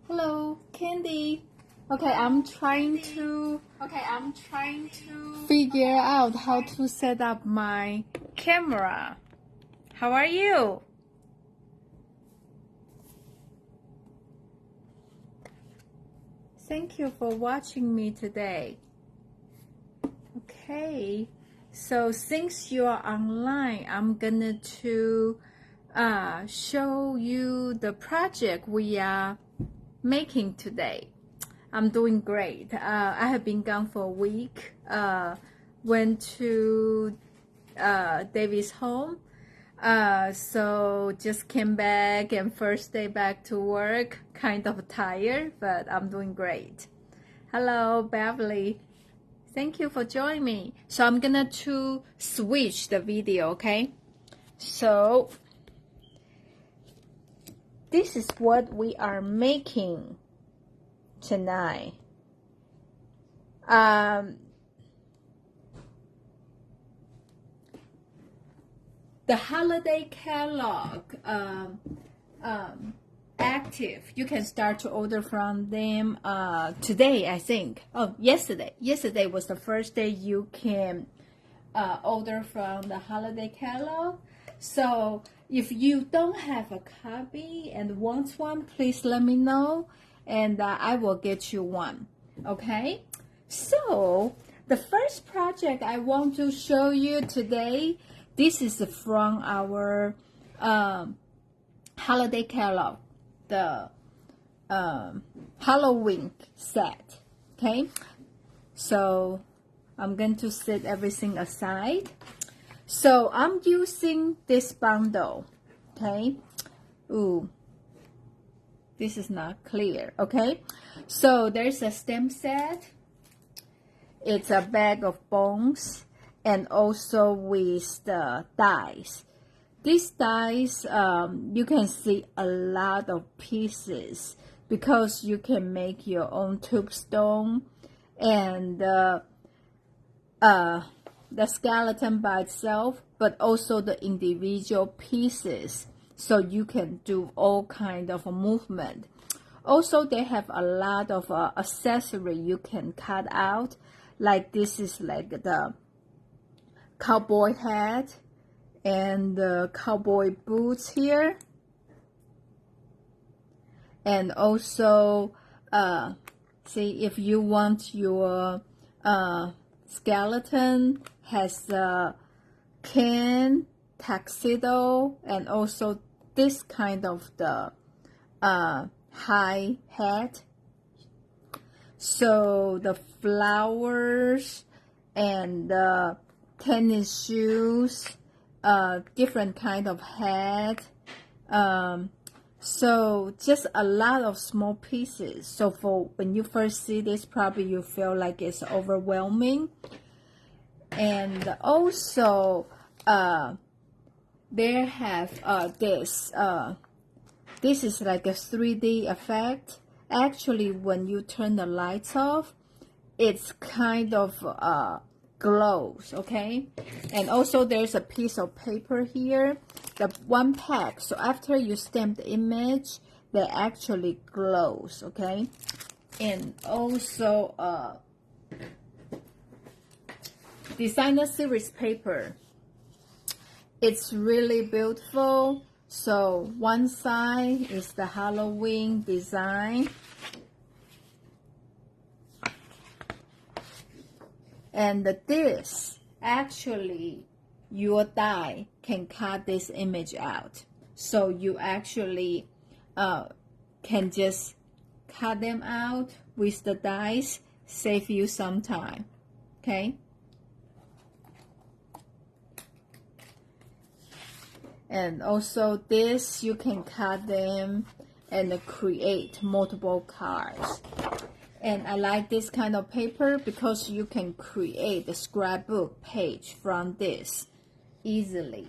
Hello, Candy. I'm trying to figure out how to set up my camera. How are you? Thank you for watching me today. Okay, so since you are online, I'm gonna show you the project we are making today. I'm doing great. I have been gone for a week. Went to David's home. So just came back and first day back to work. Kind of tired, but I'm doing great. Hello, Beverly. Thank you for joining me. So I'm gonna switch the video, okay? So this is what we are making tonight. The holiday catalog active. You can start to order from them today, I think. Oh, yesterday. Yesterday was the first day you can order from the holiday catalog. So if you don't have a copy and want one, please let me know and I will get you one. Okay? So the first project I want to show you today, this is from our holiday catalog, the Halloween set. Okay? So I'm going to set everything aside. So I'm using this bundle, okay? Ooh, this is not clear, okay? So there's a stamp set. It's a bag of bones and also with the dies. These dies, you can see a lot of pieces because you can make your own tombstone and the skeleton by itself, but also the individual pieces, so you can do all kind of movement. Also, they have a lot of accessory you can cut out, like this is like the cowboy hat and the cowboy boots here, and also see if you want your skeleton has a can, tuxedo, and also this kind of the high hat. So the flowers and the tennis shoes, different kind of hat. So just a lot of small pieces. So for when you first see this, probably you feel like it's overwhelming. And also, they have this. This is like a 3D effect. Actually, when you turn the lights off, it's kind of glows, okay? And also there's a piece of paper here, the one pack. So after you stamp the image, they actually glows, okay? And also designer series paper. It's really beautiful. So one side is the Halloween design, and this actually your die can cut this image out. So you actually can just cut them out with the dies, save you some time. Okay? And also this, you can cut them and create multiple cards. And I like this kind of paper because you can create a scrapbook page from this easily.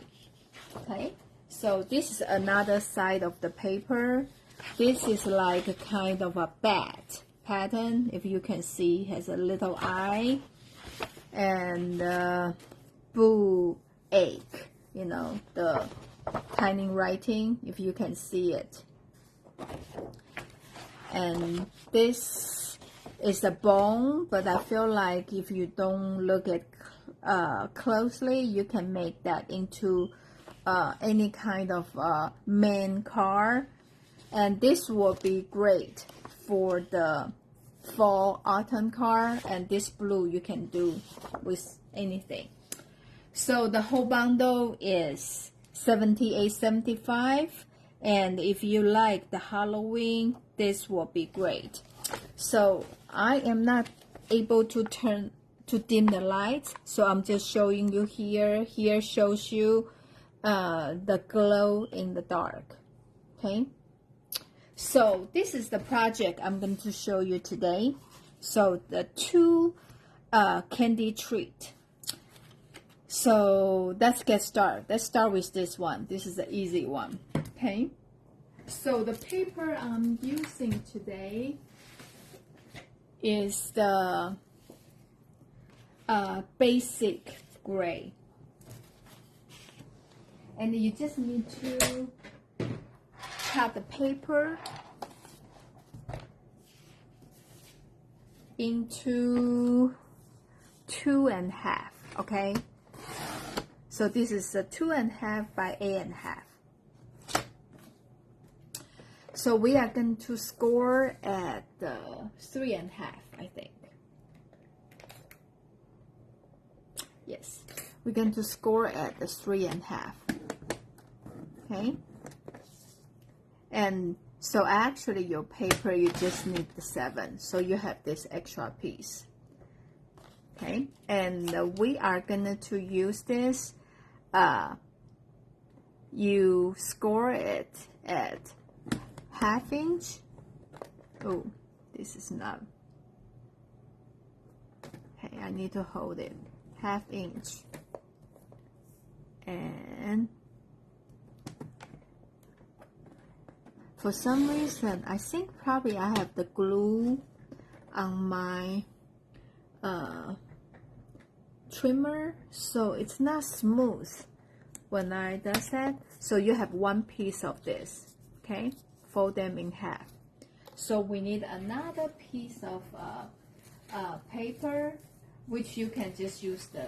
Okay, so this is another side of the paper. This is like a kind of a bat pattern. If you can see, has a little eye and boo ache, you know, the tiny writing, if you can see it. and this is a bone, but I feel like if you don't look at closely, you can make that into any kind of main car, and this will be great for the fall autumn car, and this blue you can do with anything. So the whole bundle is $78.75, and if you like the Halloween, this will be great. So I am not able to dim the lights, so I'm just showing you here. Here shows you the glow in the dark. Okay, so this is the project I'm going to show you today. So the two candy treat. So let's get started. Let's start with this one. This is the easy one. Okay, so the paper I'm using today is the basic gray, and you just need to cut the paper into 2.5. Okay, so this is a 2.5 by 8.5. So we are going to score at 3.5, I think. Yes, we're going to score at the 3.5. Okay, and so actually your paper, you just need the 7, so you have this extra piece. Okay, and we are going to use this. You score it at 1/2 inch. Oh, this is not. Okay, I need to hold it. 1/2 inch. And for some reason, I think probably I have the glue on my trimmer, so it's not smooth when I does that. So you have one piece of this. Okay, fold them in half. So we need another piece of paper, which you can just use the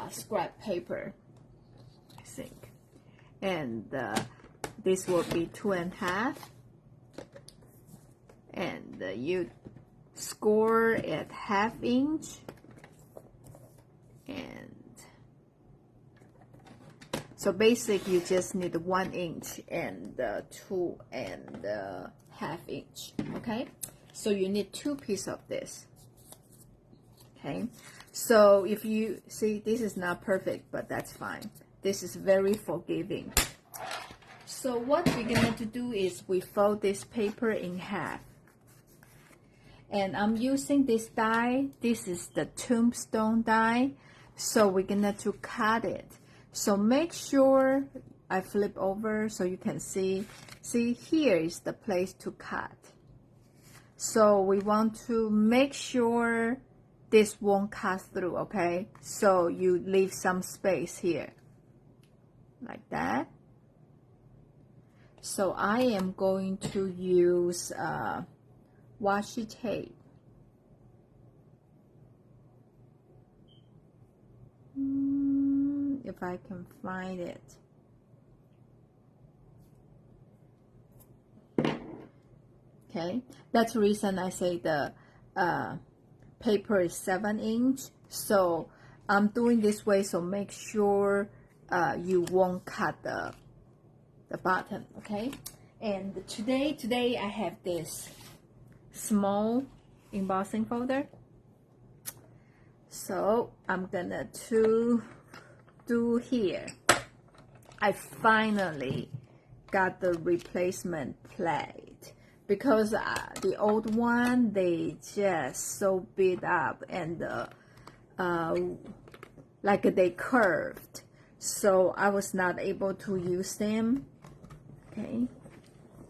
scrap paper, I think. And this will be 2.5, and you score at 1/2 inch, and so basically you just need 1 inch and 2.5 inch. Okay, so you need 2 pieces of this. Okay, so if you see, this is not perfect, but that's fine. This is very forgiving. So what we're going to do is we fold this paper in half. And I'm using this die. This is the tombstone die. So we're going to cut it. So make sure I flip over so you can see. See, here is the place to cut. So we want to make sure this won't cut through, okay? So you leave some space here, like that. So I am going to use washi tape. If I can find it. Okay, that's the reason I say the paper is 7 inch. So I'm doing this way, so make sure you won't cut the bottom. Okay, and today I have this small embossing folder. So I'm gonna do here. I finally got the replacement plate, because the old one, they just so beat up and like they curved, so I was not able to use them. Okay,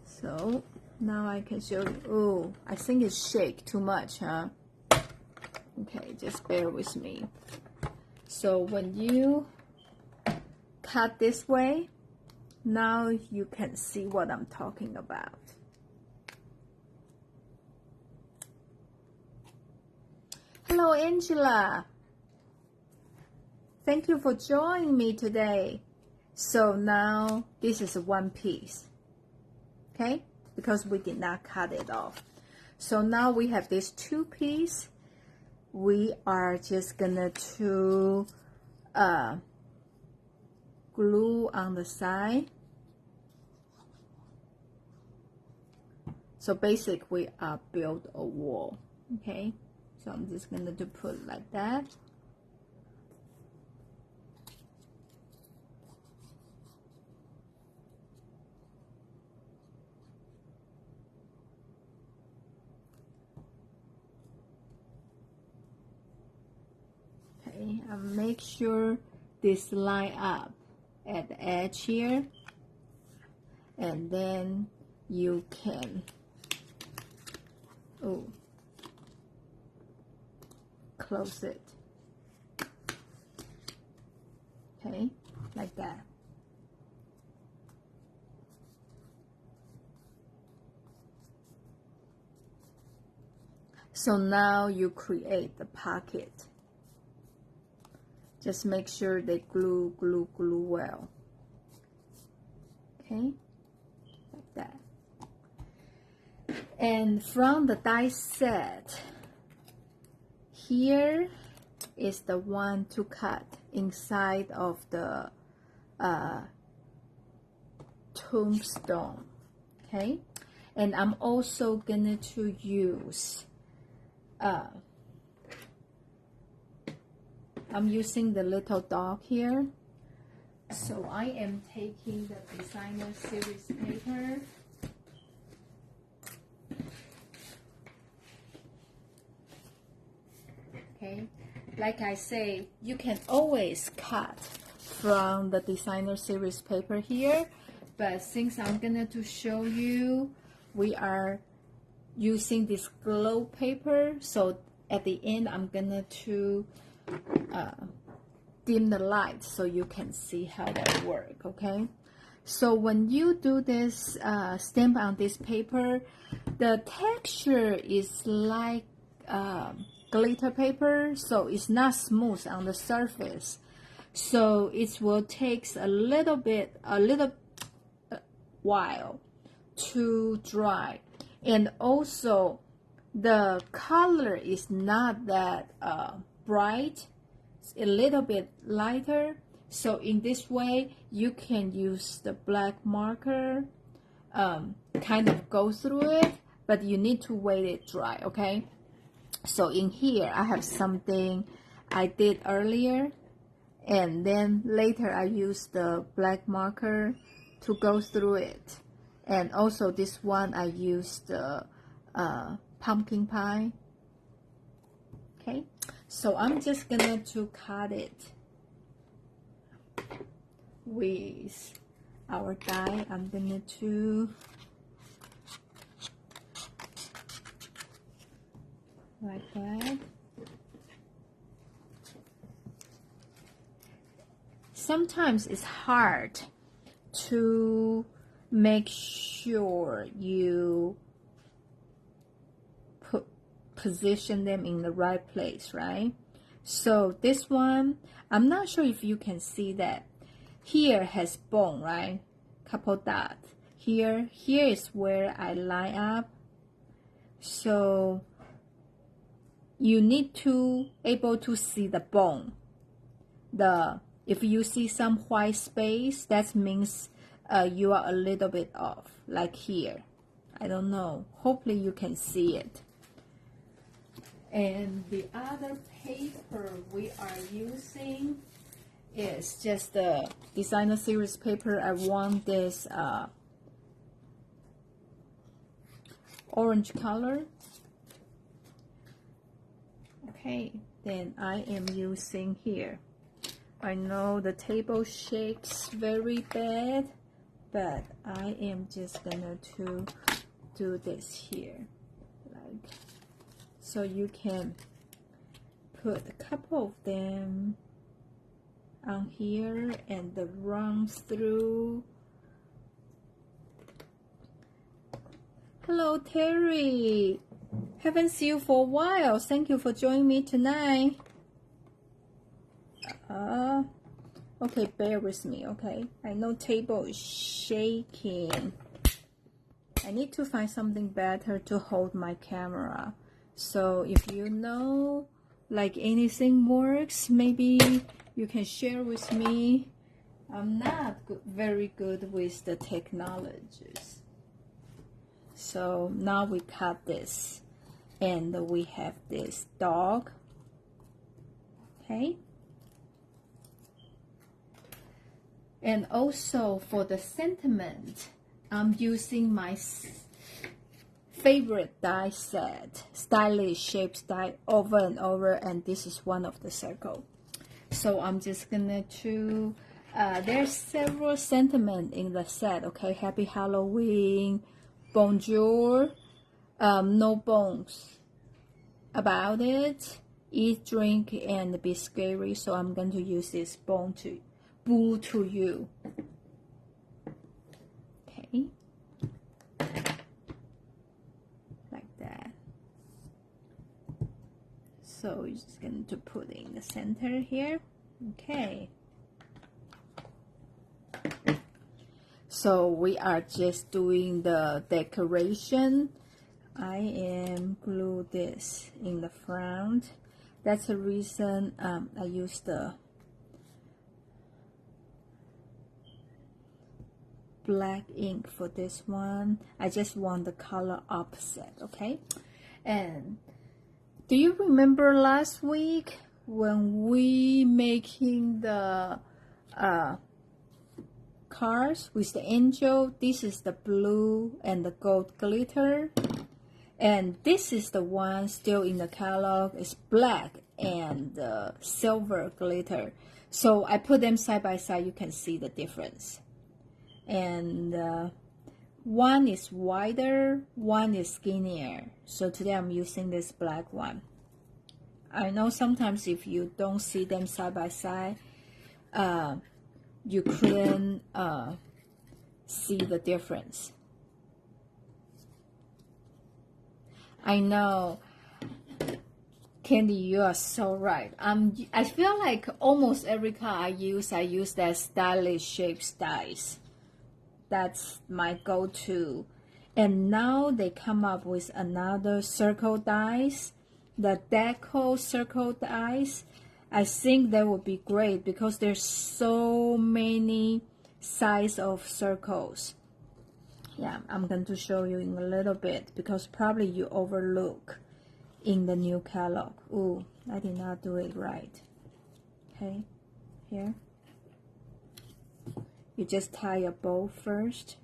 so now I can show you. Oh, I think it shake too much, huh? Okay, just bear with me. So when you cut this way, now you can see what I'm talking about. Hello, Angela. Thank you for joining me today. So now this is one piece, okay? Because we did not cut it off. So now we have these two pieces. We are just gonna to glue on the side. So basically we are build a wall, okay? So I'm just gonna to put like that. Okay, and make sure this line up at the edge here, and then you can close it, okay, like that. So now you create the pocket. Just make sure they glue well. Okay, like that. And from the die set, here is the one to cut inside of the tombstone. Okay, and I'm also gonna to use I'm using the little dog here. So I am taking the designer series paper. Okay, like I say, you can always cut from the designer series paper here, but since I'm gonna to show you, we are using this glow paper, so at the end I'm gonna to dim the light so you can see how that work. Okay, so when you do this stamp on this paper, the texture is like glitter paper, so it's not smooth on the surface, so it will takes a little while to dry, and also the color is not that bright. It's a little bit lighter, so in this way you can use the black marker, kind of go through it, but you need to wait it dry. Okay, so in here I have something I did earlier, and then later I used the black marker to go through it, and also this one I used the pumpkin pie. Okay, so I'm just gonna to cut it with our die. I'm gonna to like that. Sometimes it's hard to make sure you position them in the right place, right? So this one, I'm not sure if you can see that. Here has bone, right? Couple dots. Here is where I line up. So you need to able to see the bone. If you see some white space, that means you are a little bit off, like here. I don't know. Hopefully you can see it. And the other paper we are using is just the designer series paper. I want this orange color. Okay, then I am using here. I know the table shakes very bad, but I am just gonna to do this here, like, so you can put a couple of them on here and the runs through. Hello, Terry. Haven't seen you for a while. Thank you for joining me tonight. Okay, bear with me, okay? I know table is shaking. I need to find something better to hold my camera. So if you know, like anything works, maybe you can share with me. I'm not very good with the technologies. So now we cut this, and we have this dog, okay? And also for the sentiment, I'm using my favorite die set, stylish shapes die over and over, and this is one of the circle. So I'm just gonna to, there's several sentiment in the set, okay? Happy Halloween, bonjour, no bones about it, eat, drink, and be scary. So I'm going to use this boo to you. Okay. Like that. So we're just going to put it in the center here. Okay. So we are just doing the decoration. I am glue this in the front. That's the reason I use the black ink for this one. I just want the color opposite, okay? And do you remember last week when we making the cards with the angel? This is the blue and the gold glitter, and this is the one still in the catalog. It's black and silver glitter. So I put them side by side. You can see the difference. And one is wider, one is skinnier. So today I'm using this black one. I know sometimes if you don't see them side by side, you couldn't see the difference. I know, Candy, you are so right. I feel like almost every card I use that stylish shapes dies. That's my go-to. And now they come up with another circle dies, the deco circle dies. I think that would be great because there's so many size of circles. Yeah, I'm going to show you in a little bit because probably you overlook in the new catalog. Ooh, I did not do it right. Okay, here. You just tie a bow first.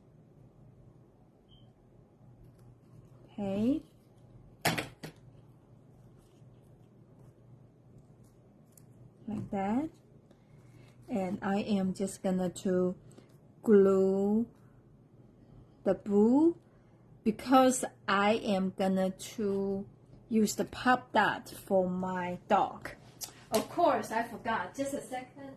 Okay. Like that. And I am just gonna to glue the boo because I am gonna to use the pop dot for my dog. Of course, I forgot. Just a second.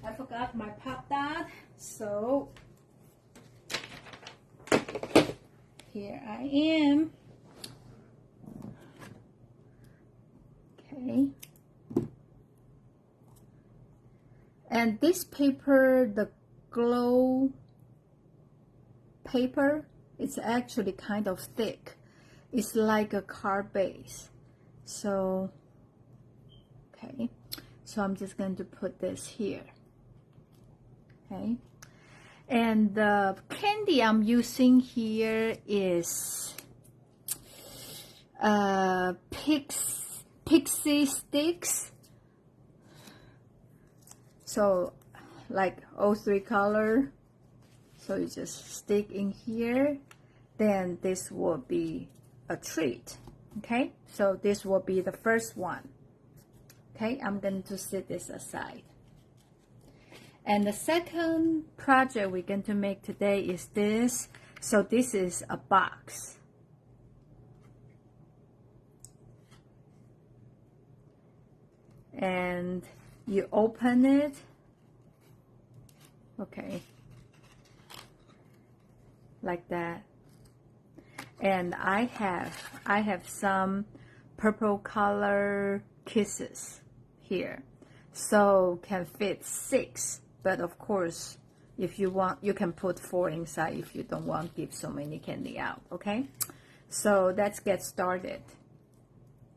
I forgot my pop dot, so here I am. Okay. And this paper, the glow paper, it's actually kind of thick. It's like a card base. So, okay. So I'm just going to put this here. Okay, and the candy I'm using here is pixie sticks. So like all three color. So you just stick in here. Then this will be a treat. Okay, so this will be the first one. Okay, I'm going to set this aside. And the second project we're going to make today is this. So this is a box. and you open it. Okay, like that. And I have some purple color kisses here, so can fit 6, but of course if you want you can put 4 inside if you don't want to give so many candy out. Okay, so let's get started.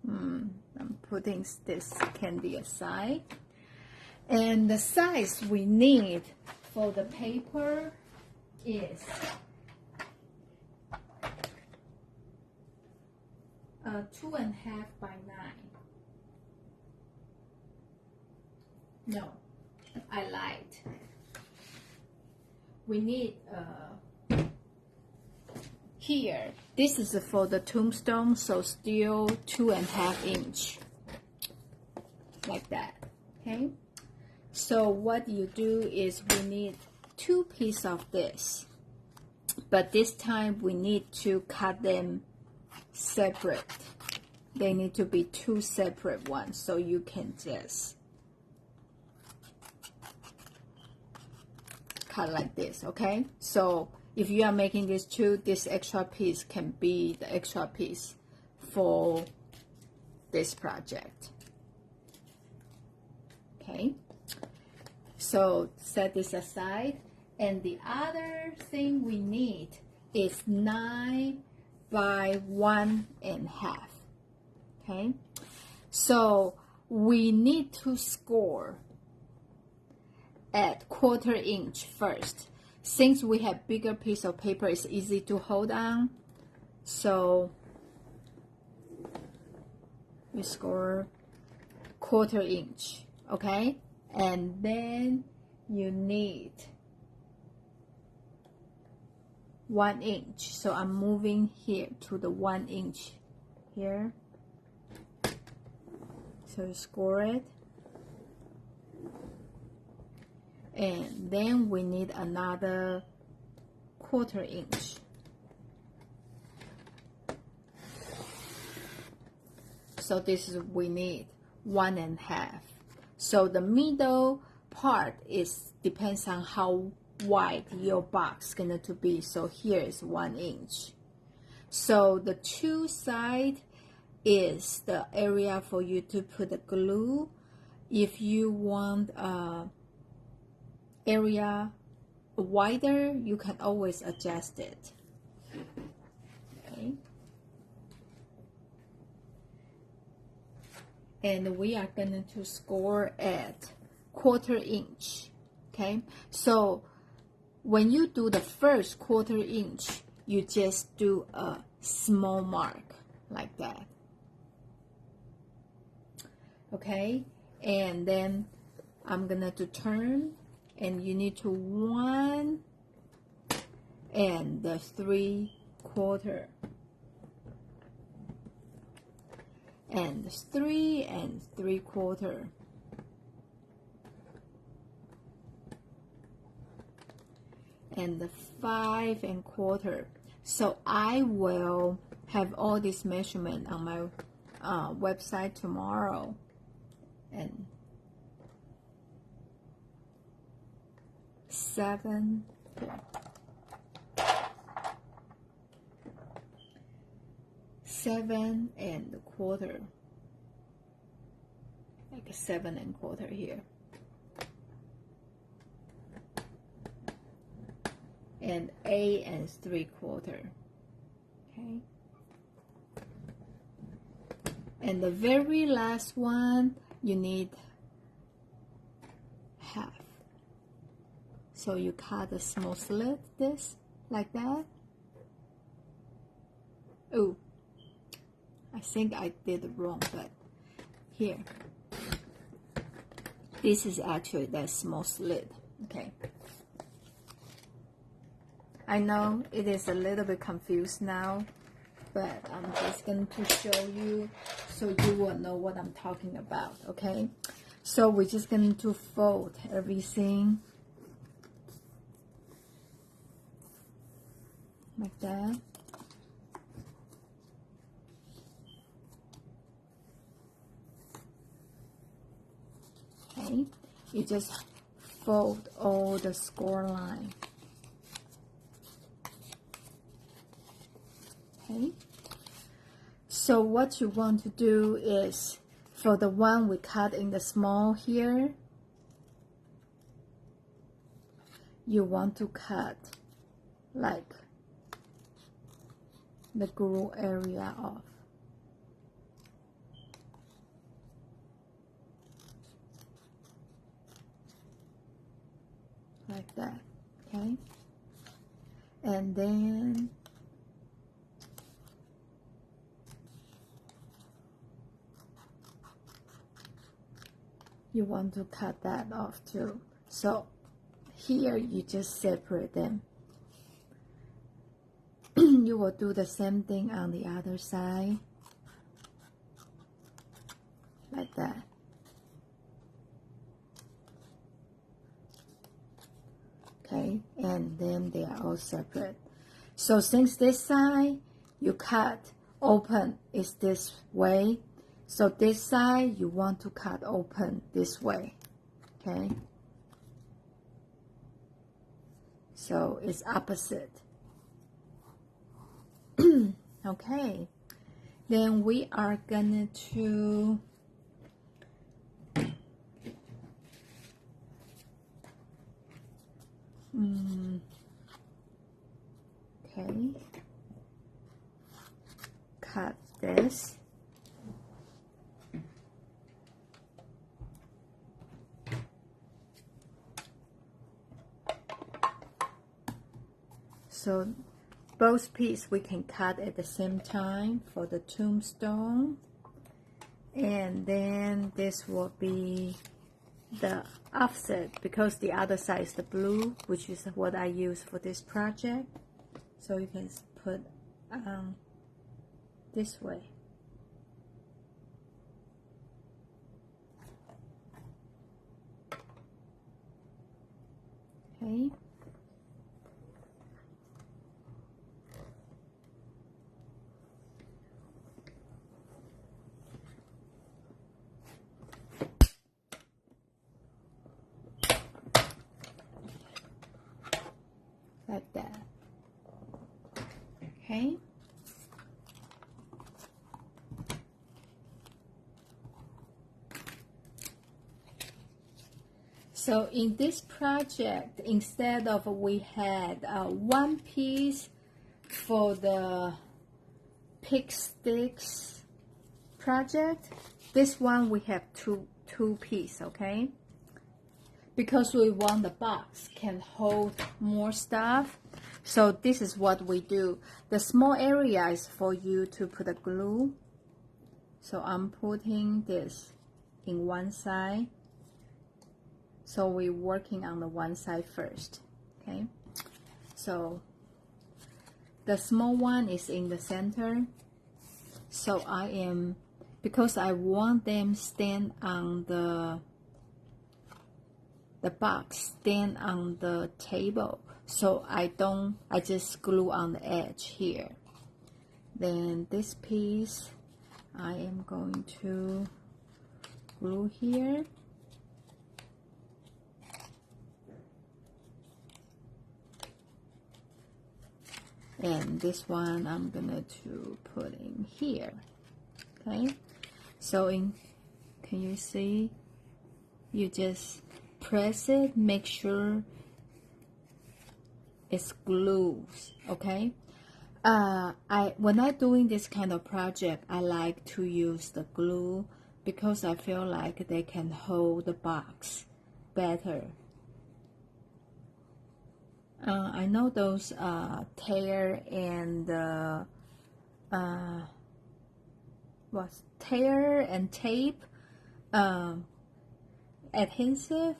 I'm putting this candy aside, and the size we need for the paper is 2.5 by 9. No, I lied. We need here. This is for the tombstone, so still 2.5 inch, like that. Okay. So what you do is we need 2 pieces of this, but this time we need to cut them separate. They need to be 2 separate ones, so you can just cut like this. Okay, so if you are making this 2, this extra piece can be the extra piece for this project. Okay, so set this aside, and the other thing we need is 9 by 1.5. Okay, so we need to score at 1/4 inch first. Since we have bigger piece of paper, it's easy to hold on, so we score 1/4 inch. Okay, and then you need 1 inch. So I'm moving here to the 1 inch here. So you score it. And then we need another 1/4 inch. So this is we need 1.5. So the middle part is depends on how wide your box is going to be. So here is 1 inch. So the 2 side is the area for you to put the glue. If you want area wider, you can always adjust it. Okay. And we are going to score at 1/4 inch. Okay, so when you do the first 1/4 inch, you just do a small mark like that. Okay, and then I'm gonna to turn, and you need to 1 and the 3/4 and 3 and 3/4 and the 5 1/4. So I will have all this measurement on my website tomorrow, and 7 1/4, like a 7 1/4 here, and 8 3/4. Okay, and the very last one you need half. So you cut a small slit, this like that. Oh, I think I did it wrong, but here, this is actually that small slit. Okay, I know it is a little bit confused now, but I'm just going to show you so you will know what I'm talking about. Okay, so we're just going to fold everything like that. Okay, you just fold all the score line. Okay, so what you want to do is, for the one we cut in the small here, you want to cut like the glue area off. Like that, okay? And then you want to cut that off too. So here you just separate them. You will do the same thing on the other side, like that. Okay, and then they are all separate. So since this side you cut open is this way, so this side you want to cut open this way. Okay, so it's opposite. Okay, then we are gonna to okay, cut this. So both pieces we can cut at the same time for the tombstone, and then this will be the offset because the other side is the blue, which is what I use for this project. So you can put this way. Okay. Like that. Okay. So in this project, instead of we had one piece for the pick sticks project, this one we have two pieces, okay? Because we want the box can hold more stuff. So this is what we do. The small area is for you to put the glue. So I'm putting this in one side. So we're working on the one side first, okay? So the small one is in the center. So because I want them stand on the box, stand on the table. So I just glue on the edge here. Then this piece, I am going to glue here. And this one I'm gonna to put in here. Okay, so can you see? You just press it, make sure it's glued. Okay. When I'm doing this kind of project, I like to use the glue because I feel like they can hold the box better. I know those tear and tear and tape adhesive,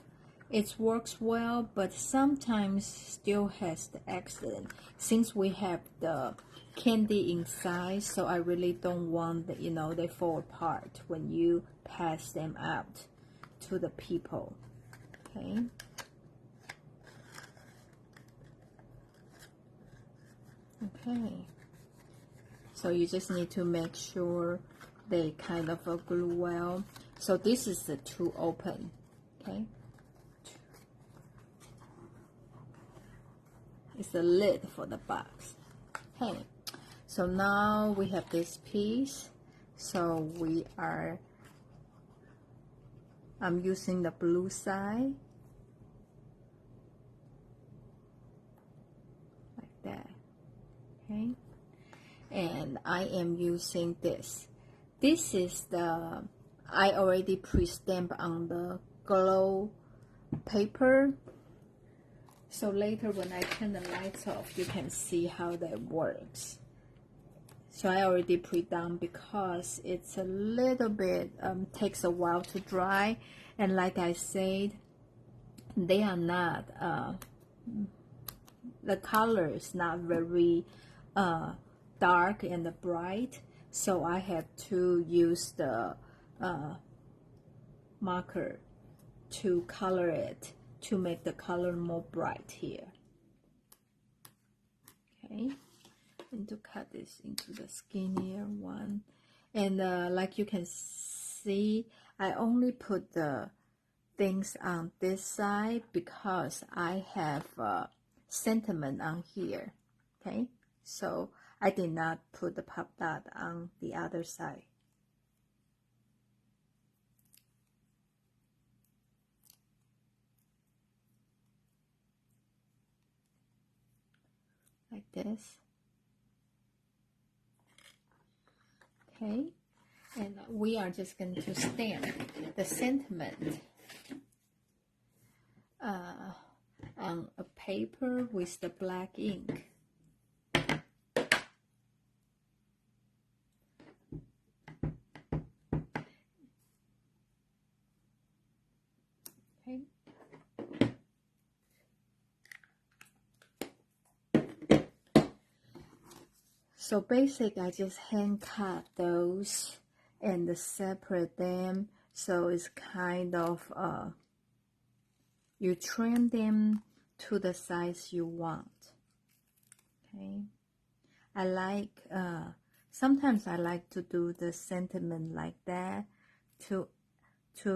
it works well, but sometimes still has the accident. Since we have the candy inside, so I really don't want that, they fall apart when you pass them out to the people. Okay. Okay, so you just need to make sure they kind of glue well. So this is the two open. Okay, it's the lid for the box. Okay, so now we have this piece. So I'm using the blue side like that. Okay, and I am using this. This is I already pre-stamped on the glow paper. So later when I turn the lights off, you can see how that works. So I already pre-done because it's a little bit, takes a while to dry. And like I said, they are not, the color is not very dark and bright. So I have to use the marker to color it, to make the color more bright here. Okay, and to cut this into the skinnier one. And like you can see, I only put the things on this side because I have sentiment on here. Okay, so I did not put the pop dot on the other side. Like this. Okay, and we are just going to stamp the sentiment on a paper with the black ink. Okay. So basically, I just hand cut those and separate them. So it's kind of, you trim them to the size you want. Okay. I like, sometimes I like to do the sentiment like that to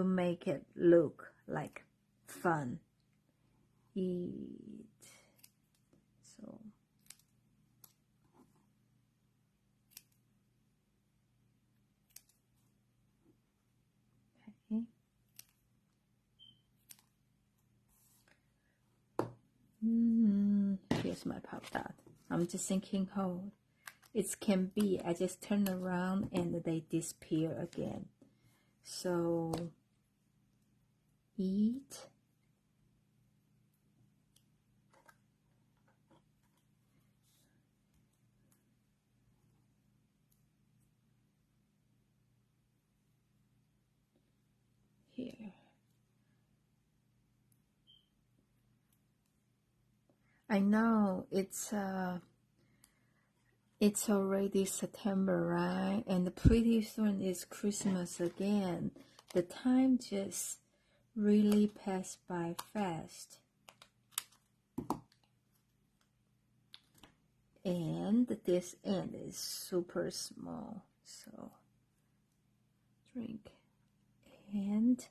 make it look like fun. Eat. So. Here's my pop dot. I'm just thinking how it can be. I just turn around and they disappear again. So eat. Here. I know it's already September, right? And pretty soon it's Christmas again. The time just really passed by fast. And this end is super small, so drink. And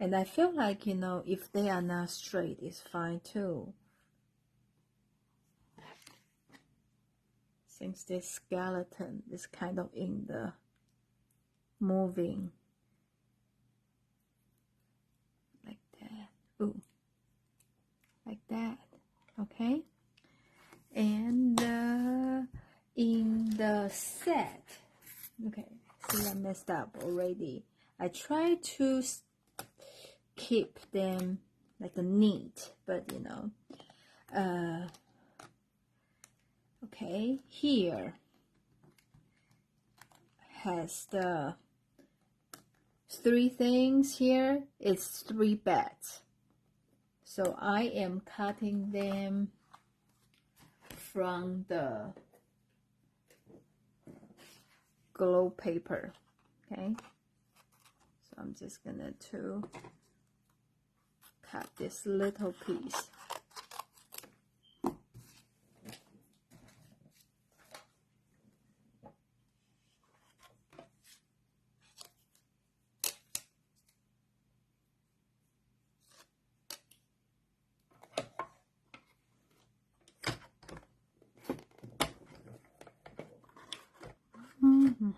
I feel like, you know, if they are not straight, it's fine too. Since this skeleton is kind of in the moving. Like that. Ooh. Like that. Okay? And in the set, okay, see I messed up already. I try to keep them like neat, but you know, okay, here has the 3 things here. It's 3 beds. So I am cutting them from the glow paper. Okay, so I'm just gonna cut this little piece. Okay,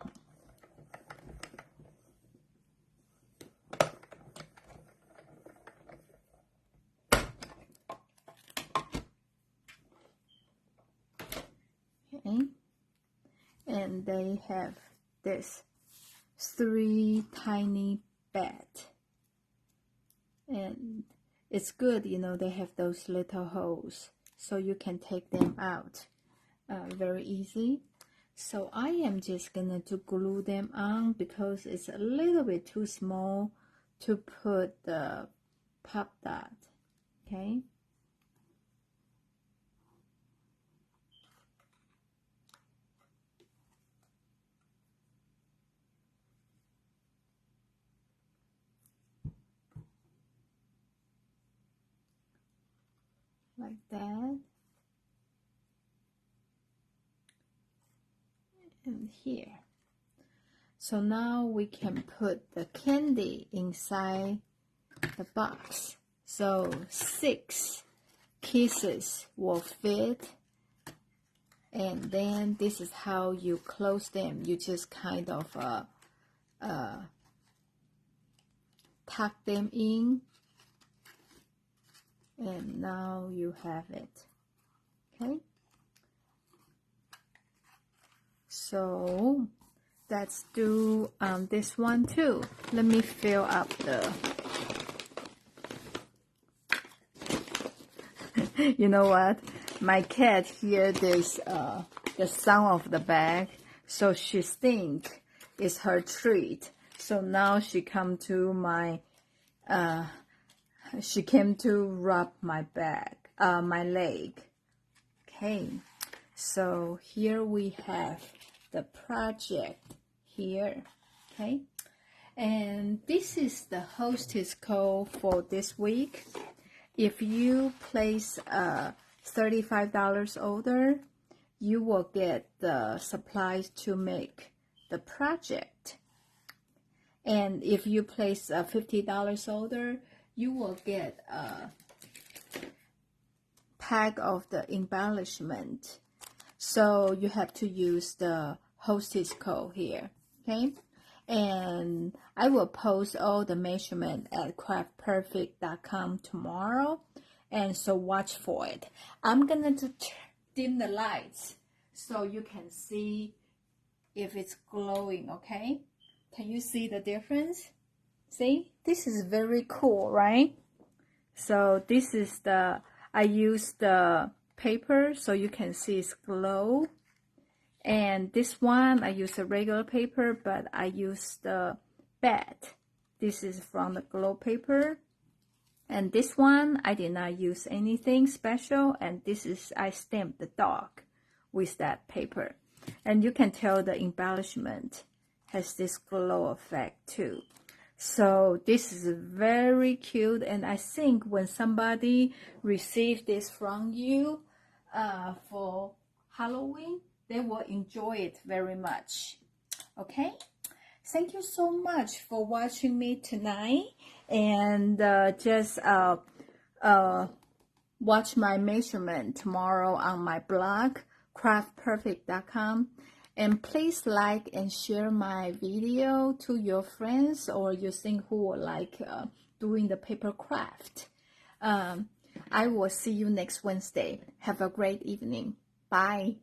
and they have this 3 tiny bed, and it's good, you know, they have those little holes so you can take them out very easy. So I am just gonna to glue them on because it's a little bit too small to put the pop dot. Okay, like that. And here. So now we can put the candy inside the box. So 6 kisses will fit. And then this is how you close them. You just kind of tuck them in. And now you have it. Okay. So let's do this one too. Let me fill up the you know what, my cat hear this the sound of the bag, so she think it's her treat. So now she come to my she came to rub my back, my leg. Okay, so here we have the project here. Okay, and this is the hostess code for this week. If you place a $35 order, you will get the supplies to make the project. And if you place a $50 order, you will get a pack of the embellishment. So you have to use the hostess code here, okay? And I will post all the measurement at craftperfect.com tomorrow, and so watch for it. I'm gonna dim the lights so you can see if it's glowing, okay? Can you see the difference? See, this is very cool, right? So this is I used the paper so you can see it's glow. And this one, I use a regular paper, but I use the bed. This is from the glow paper. And this one, I did not use anything special. And this is, I stamped the dog with that paper. And you can tell the embellishment has this glow effect too. So this is very cute. And I think when somebody receives this from you for Halloween, they will enjoy it very much. Okay, thank you so much for watching me tonight, and just watch my measurement tomorrow on my blog craftperfect.com, and please like and share my video to your friends or you think who would like doing the paper craft. I will see you next Wednesday. Have a great evening. Bye.